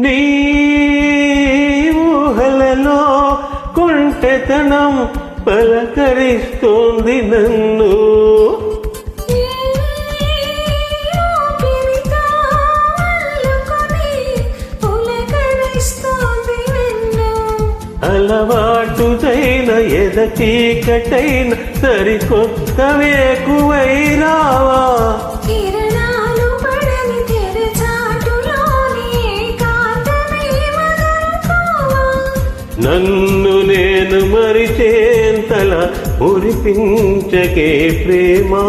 నీ ఊహలలో కుంటెతనం పలకరిస్తోంది నన్ను. అలవాటుదైన ఎద చీకటైన సరికొత్త వేకువై రావా. నన్ను నేను మరిచేంతలా మురిపించకే ప్రేమా.